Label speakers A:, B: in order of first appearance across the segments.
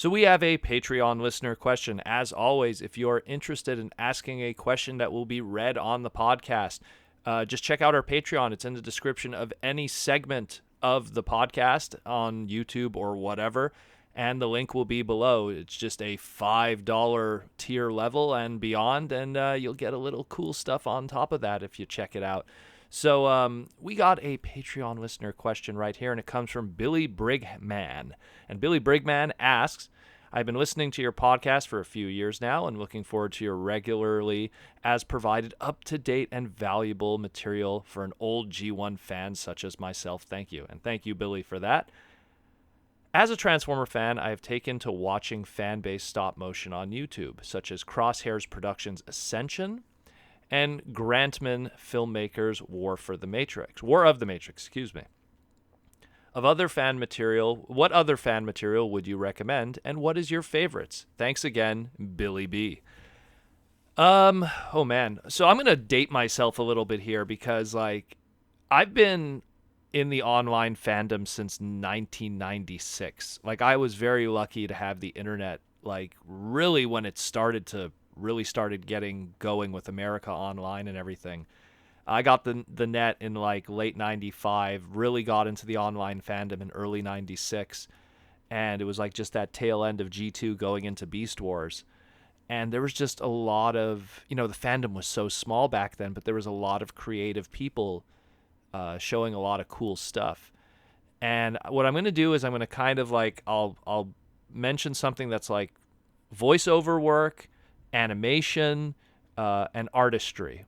A: So we have a Patreon listener question. As always, if you're interested in asking a question that will be read on the podcast, just check out our Patreon. It's in the description of any segment of the podcast on YouTube or whatever, and the link will be below. It's just a $5 tier level and beyond, and you'll get a little cool stuff on top of that if you check it out. So we got a Patreon listener question right here, and it comes from Billy Brigman. And Billy Brigman asks, I've been listening to your podcast for a few years now and looking forward to your regularly as provided up-to-date and valuable material for an old G1 fan such as myself. Thank you. And thank you, Billy, for that. As a Transformer fan, I have taken to watching fan-based stop motion on YouTube, such as Crosshairs Productions' Ascension, and Grantman Filmmakers' War of the Matrix, excuse me. What other fan material would you recommend, and what is your favorites? Thanks again, Billy B. Oh man. So I'm going to date myself a little bit here because I've been in the online fandom since 1996. I was very lucky to have the internet really when it started getting going with America Online and everything. I got the net in late 95, really got into the online fandom in early 96, and it was just that tail end of G2 going into Beast Wars. And there was just a lot of, the fandom was so small back then, but there was a lot of creative people showing a lot of cool stuff. And what I'm going to do is I'm going to kind of I'll mention something that's voiceover work, animation, and artistry,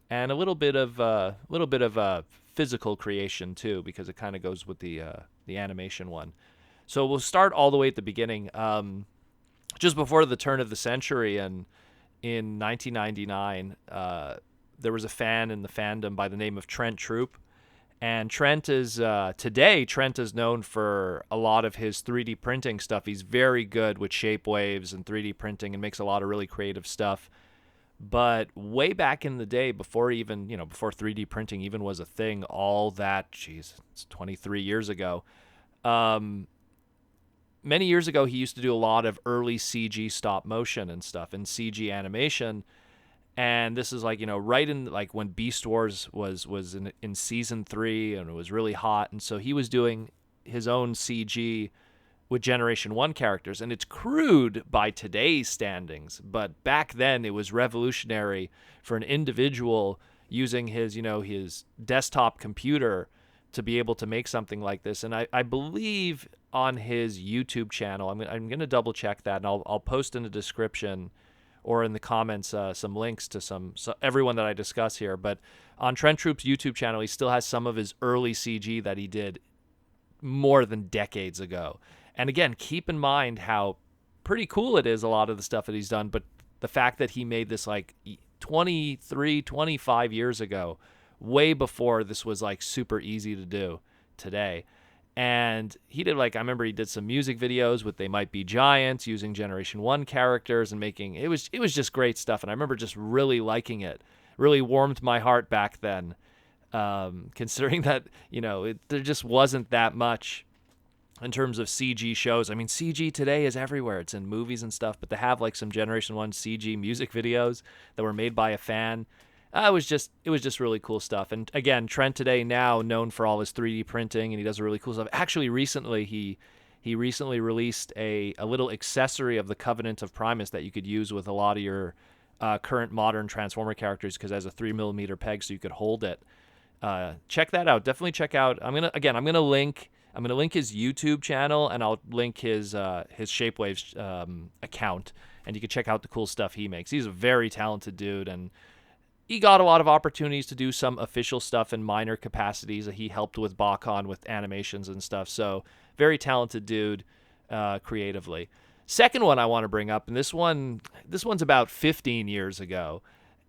A: and a little bit of physical creation too, because it kind of goes with the animation one. So we'll start all the way at the beginning, just before the turn of the century, and in 1999, there was a fan in the fandom by the name of Trent Troupe. And Trent is known for a lot of his 3D printing stuff. He's very good with shape waves and 3D printing and makes a lot of really creative stuff. But way back in the day, before 3D printing even was a thing, it's 23 years ago. Many years ago, he used to do a lot of early CG stop motion and stuff and CG animation. And this is right in when Beast Wars was in season 3 and it was really hot, and so he was doing his own CG with Generation 1 characters, and it's crude by today's standings, but back then it was revolutionary for an individual using his desktop computer to be able to make something like this. And I believe on his YouTube channel, I'm going to double check that, and I'll post in the description or in the comments some links to everyone that I discuss here. But on Trent Troupe's YouTube channel, he still has some of his early CG that he did more than decades ago. And again, keep in mind how pretty cool it is, a lot of the stuff that he's done, but the fact that he made this 23, 25 years ago, way before this was super easy to do today. And he did I remember he did some music videos with They Might Be Giants using Generation 1 characters and it was just great stuff. And I remember just really liking it. Really warmed my heart back then, considering that, there just wasn't that much in terms of CG shows. I mean, CG today is everywhere. It's in movies and stuff, but to have some Generation 1 CG music videos that were made by a fan, it was just really cool stuff. And again, Trent today now known for all his 3D printing, and he does really cool stuff. Actually, recently he recently released a little accessory of the Covenant of Primus that you could use with a lot of your current modern Transformer characters, because it has a 3mm peg so you could hold it. Check that out. Definitely check out. I'm gonna link his YouTube channel, and I'll link his Shapewaves account, and you can check out the cool stuff he makes. He's a very talented dude, and he got a lot of opportunities to do some official stuff in minor capacities. He helped with Bakon with animations and stuff. So very talented dude creatively. Second one I want to bring up, and this one's about 15 years ago,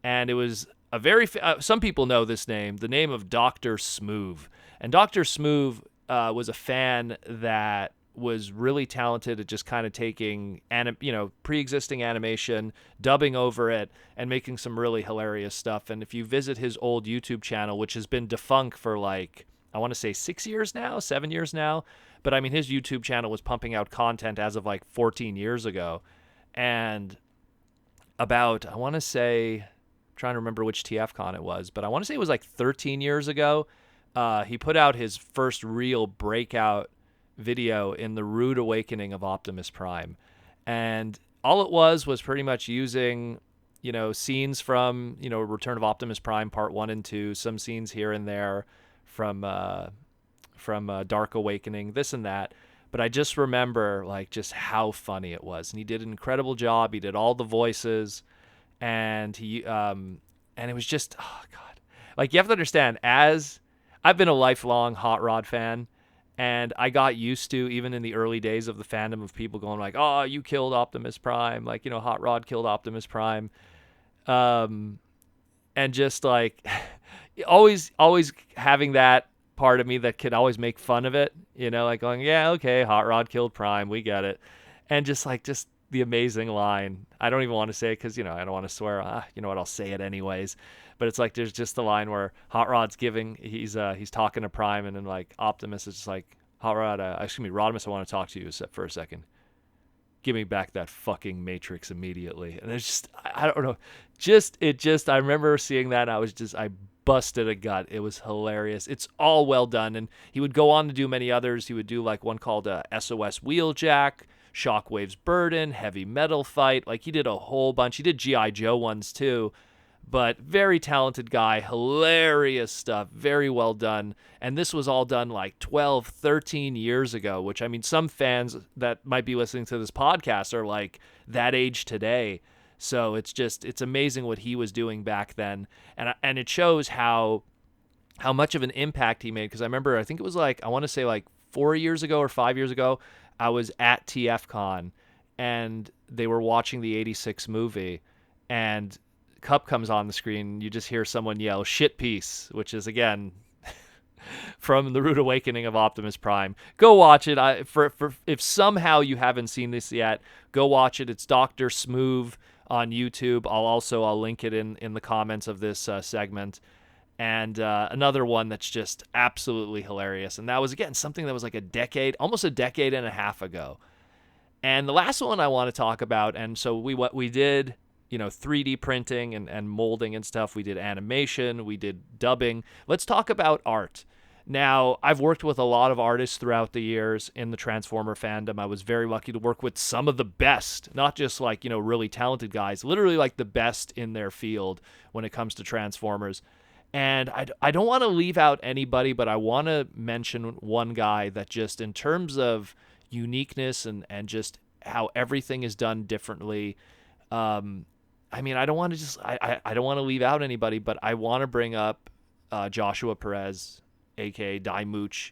A: and it was a very some people know this name, the name of Dr. Smoove. And Dr. Smoove was a fan that was really talented at just kind of taking pre-existing animation, dubbing over it, and making some really hilarious stuff. And if you visit his old YouTube channel, which has been defunct for I want to say 6 years now, 7 years now. But I mean, his YouTube channel was pumping out content as of like 14 years ago. And about, I want to say, I'm trying to remember which TFCon it was, but I want to say it was like 13 years ago. He put out his first real breakout video in the rude awakening of Optimus Prime. And all it was pretty much using, scenes from, Return of Optimus Prime Part 1 and 2, some scenes here and there from Dark Awakening, this and that. But I just remember like just how funny it was, and he did an incredible job. He did all the voices, and and it was just, oh god, like you have to understand, as I've been a lifelong Hot Rod fan, and I got used to, even in the early days of the fandom, of people going like, "Oh, you killed Optimus Prime," like Hot Rod killed Optimus Prime, and just like always having that part of me that could always make fun of it, like going, yeah, okay, Hot Rod killed Prime, we get it. And just the amazing line. I don't even want to say it because, I don't want to swear. You know what, I'll say it anyways. But it's like, there's just the line where Hot Rod's he's talking to Prime, and then like Optimus is just like, Hot Rod, Rodimus, I want to talk to you for a second. Give me back that fucking Matrix immediately. And it's just, I don't know. I remember seeing that, and I busted a gut. It was hilarious. It's all well done. And he would go on to do many others. He would do like one called SOS Wheeljack, Shockwave's Burden, Heavy Metal Fight. Like he did a whole bunch. He did G.I. Joe ones too. But very talented guy, hilarious stuff, very well done. And this was all done like 12, 13 years ago, which, I mean, some fans that might be listening to this podcast are like that age today. So it's amazing what he was doing back then. And it shows how much of an impact he made. Because I remember, I think it was like, I want to say like 4 years ago or 5 years ago, I was at TFCon and they were watching the 86 movie, and Cup comes on the screen. You just hear someone yell "shit piece," which is again from the Rude Awakening of Optimus Prime. Go watch it. If somehow you haven't seen this yet, go watch it. It's Dr. Smooth on YouTube. I'll link it in the comments of this segment. And another one that's just absolutely hilarious. And that was, again, something that was like almost a decade and a half ago. And the last one I want to talk about, and so we did, 3D printing and molding and stuff. We did animation. We did dubbing. Let's talk about art. Now, I've worked with a lot of artists throughout the years in the Transformer fandom. I was very lucky to work with some of the best, not just like, really talented guys, literally like the best in their field when it comes to Transformers. And I don't want to leave out anybody, but I want to mention one guy that just, in terms of uniqueness and just how everything is done differently, I mean, I don't want to leave out anybody, but I want to bring up Joshua Perez, aka Dimooch,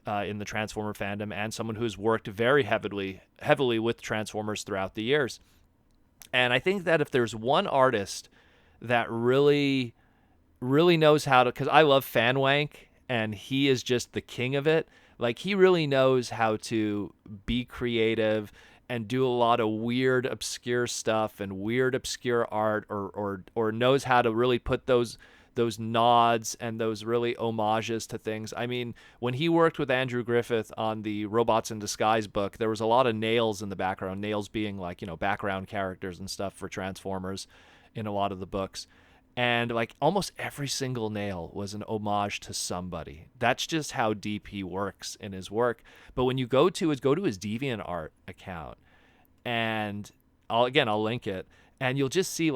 A: in the Transformer fandom, and someone who's worked very heavily with Transformers throughout the years. And I think that if there's one artist that really knows how to, because I love fan wank, and he is just the king of it. Like, he really knows how to be creative and do a lot of weird, obscure stuff and weird, obscure art, or knows how to really put those nods and those really homages to things. I mean, when he worked with Andrew Griffith on the Robots in Disguise book, there was a lot of nails in the background, nails being like, background characters and stuff for Transformers in a lot of the books. And like almost every single nail was an homage to somebody. That's just how deep he works in his work. But when you go to his DeviantArt account, and I'll link it, and you'll just see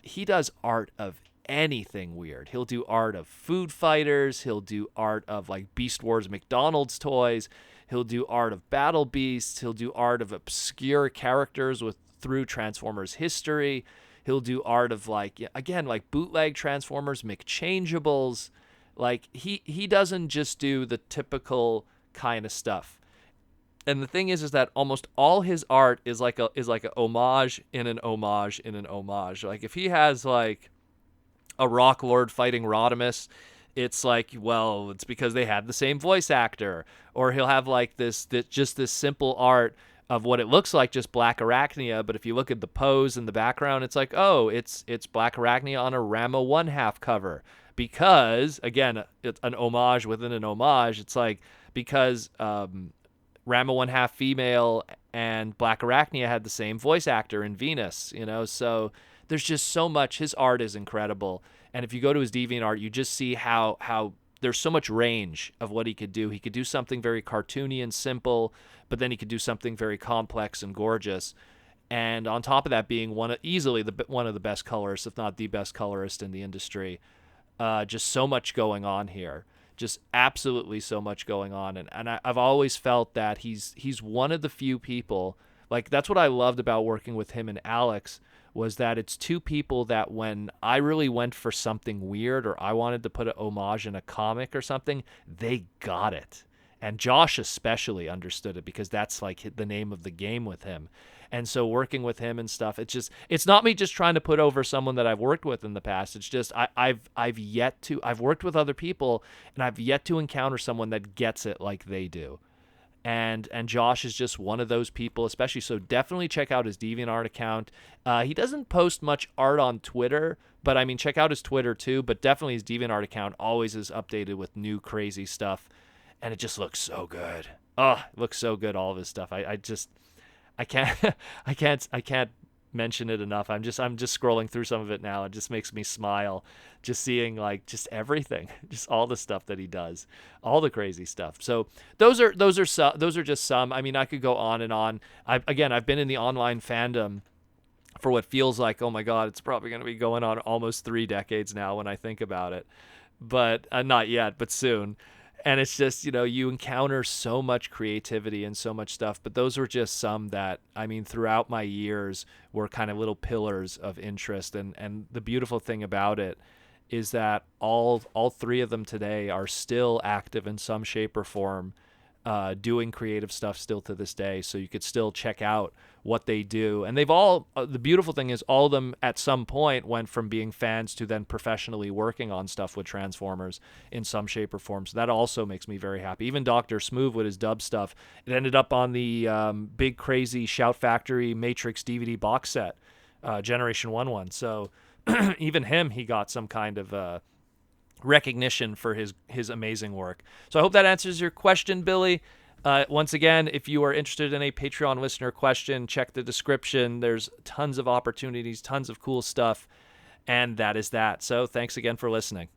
A: he does art of anything weird. He'll do art of food fighters. He'll do art of like Beast Wars McDonald's toys. He'll do art of battle beasts. He'll do art of obscure characters through Transformers history. He'll do art of like bootleg Transformers, McChangeables. Like he doesn't just do the typical kind of stuff. And the thing is that almost all his art is like a homage in an homage in an homage. Like if he has like a Rock Lord fighting Rodimus, it's like, well, it's because they had the same voice actor. Or he'll have like this simple art of what it looks like, just Black Arachnia, but if you look at the pose in the background, it's like, oh, it's Black Arachnia on a Rama 1/2 cover. because, again, it's an homage within an homage. It's like, because Rama 1/2 female and Black Arachnia had the same voice actor in Venus, so there's just so much. His art is incredible. And if you go to his DeviantArt, you just see how there's so much range of what he could do. He could do something very cartoony and simple, but then he could do something very complex and gorgeous. And on top of that, being easily one of the best colorists, if not the best colorist in the industry. Just so much going on here. Just absolutely so much going on. And I've always felt that he's one of the few people, like, that's what I loved about working with him and Alex, was that it's two people that when I really went for something weird or I wanted to put an homage in a comic or something, they got it. And Josh especially understood it, because that's like the name of the game with him. And so working with him and stuff, it's not me just trying to put over someone that I've worked with in the past. It's just I've worked with other people, and I've yet to encounter someone that gets it like they do. And Josh is just one of those people, especially. So definitely check out his DeviantArt account. He doesn't post much art on Twitter, but I mean, check out his Twitter too. But definitely his DeviantArt account always is updated with new crazy stuff, and it just looks so good. Oh, it looks so good, all of his stuff. I can't mention it enough. I'm just scrolling through some of it now. It just makes me smile, just seeing like just everything, just all the stuff that he does, all the crazy stuff. So those are just some. I mean, I could go on and on. I've been in the online fandom for what feels like, oh my God, it's probably going to be going on almost 3 decades now when I think about it, but not yet, but soon. And it's just, you encounter so much creativity and so much stuff. But those were just some that, I mean, throughout my years were kind of little pillars of interest. And the beautiful thing about it is that all 3 of them today are still active in some shape or form, doing creative stuff still to this day. So you could still check out what they do. And they've all, the beautiful thing is all of them at some point went from being fans to then professionally working on stuff with Transformers in some shape or form. So that also makes me very happy. Even Dr. Smooth with his dub stuff, it ended up on the big crazy Shout Factory Matrix DVD box set, Generation 1. So even him, he got some kind of recognition for his amazing work. So I hope that answers your question, Billy. Once again, if you are interested in a Patreon listener question, check the description. There's tons of opportunities, tons of cool stuff, and that is that. So thanks again for listening.